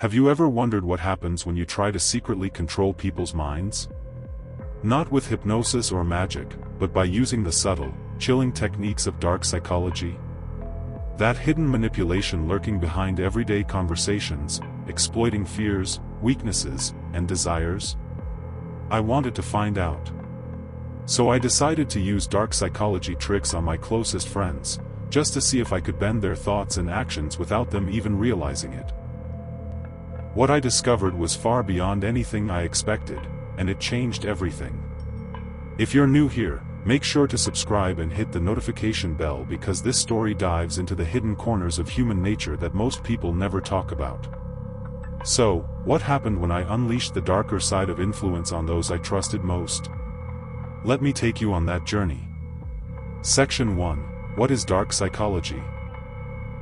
Have you ever wondered what happens when you try to secretly control people's minds? Not with hypnosis or magic, but by using the subtle, chilling techniques of dark psychology? That hidden manipulation lurking behind everyday conversations, exploiting fears, weaknesses, and desires? I wanted to find out. So I decided to use dark psychology tricks on my closest friends, just to see if I could bend their thoughts and actions without them even realizing it. What I discovered was far beyond anything I expected, and it changed everything. If you're new here, make sure to subscribe and hit the notification bell because this story dives into the hidden corners of human nature that most people never talk about. So, what happened when I unleashed the darker side of influence on those I trusted most? Let me take you on that journey. Section 1. What is dark psychology?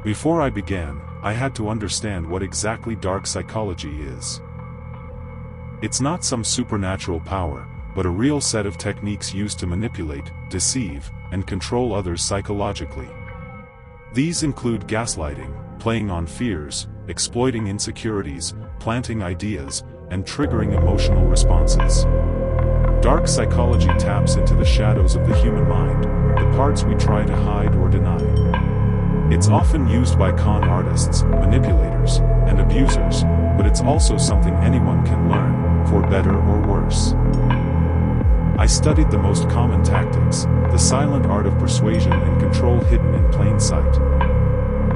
Before I began, I had to understand what exactly dark psychology is. It's not some supernatural power, but a real set of techniques used to manipulate, deceive, and control others psychologically. These include gaslighting, playing on fears, exploiting insecurities, planting ideas, and triggering emotional responses. Dark psychology taps into the shadows of the human mind, the parts we try to hide or deny. It's often used by con artists, manipulators, and abusers, but it's also something anyone can learn, for better or worse. I studied the most common tactics, the silent art of persuasion and control hidden in plain sight.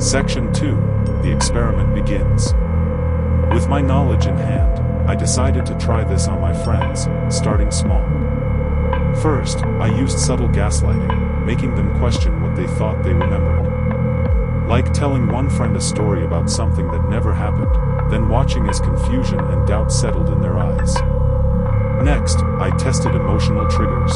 Section 2. The experiment begins. With my knowledge in hand, I decided to try this on my friends, starting small. First, I used subtle gaslighting, making them question what they thought they remembered. Like telling one friend a story about something that never happened, then watching as confusion and doubt settled in their eyes. Next, I tested emotional triggers.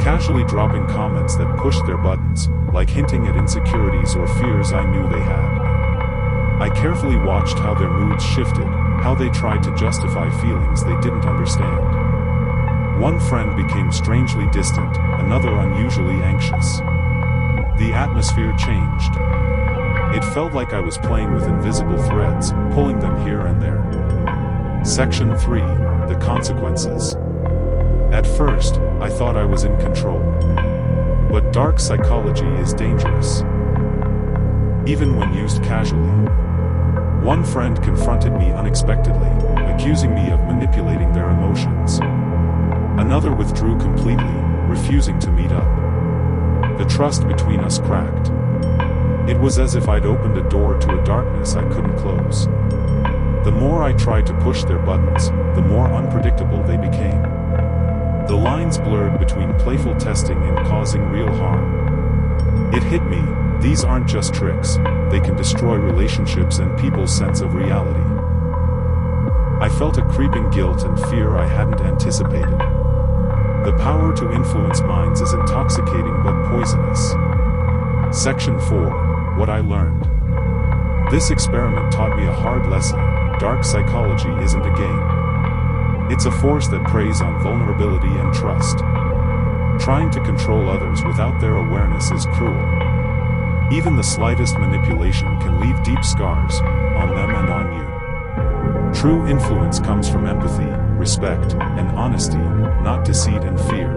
Casually dropping comments that pushed their buttons, like hinting at insecurities or fears I knew they had. I carefully watched how their moods shifted, how they tried to justify feelings they didn't understand. One friend became strangely distant, another unusually anxious. The atmosphere changed. It felt like I was playing with invisible threads, pulling them here and there. Section 3. The consequences. At first, I thought I was in control. But dark psychology is dangerous. Even when used casually. One friend confronted me unexpectedly, accusing me of manipulating their emotions. Another withdrew completely, refusing to meet up. The trust between us cracked. It was as if I'd opened a door to a darkness I couldn't close. The more I tried to push their buttons, the more unpredictable they became. The lines blurred between playful testing and causing real harm. It hit me, these aren't just tricks, they can destroy relationships and people's sense of reality. I felt a creeping guilt and fear I hadn't anticipated. The power to influence minds is intoxicating but poisonous. Section 4. What I learned. This experiment taught me a hard lesson. Dark psychology isn't a game. It's a force that preys on vulnerability and trust. Trying to control others without their awareness is cruel. Even the slightest manipulation can leave deep scars, on them and on you. True influence comes from empathy, respect, and honesty, not deceit and fear.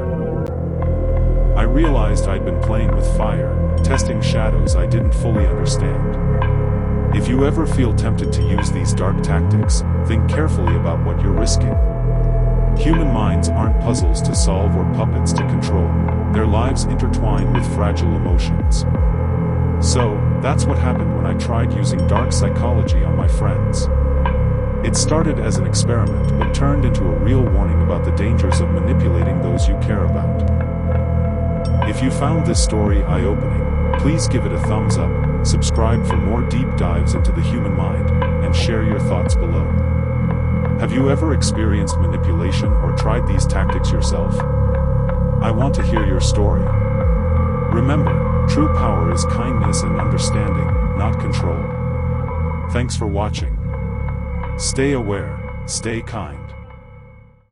I realized I'd been playing with fire, testing shadows I didn't fully understand. If you ever feel tempted to use these dark tactics, think carefully about what you're risking. Human minds aren't puzzles to solve or puppets to control. Their lives intertwine with fragile emotions. So, that's what happened when I tried using dark psychology on my friends. It started as an experiment but turned into a real warning about the dangers of manipulating those you care about. If you found this story eye-opening, please give it a thumbs up, subscribe for more deep dives into the human mind, and share your thoughts below. Have you ever experienced manipulation or tried these tactics yourself? I want to hear your story. Remember, true power is kindness and understanding, not control. Thanks for watching. Stay aware, stay kind.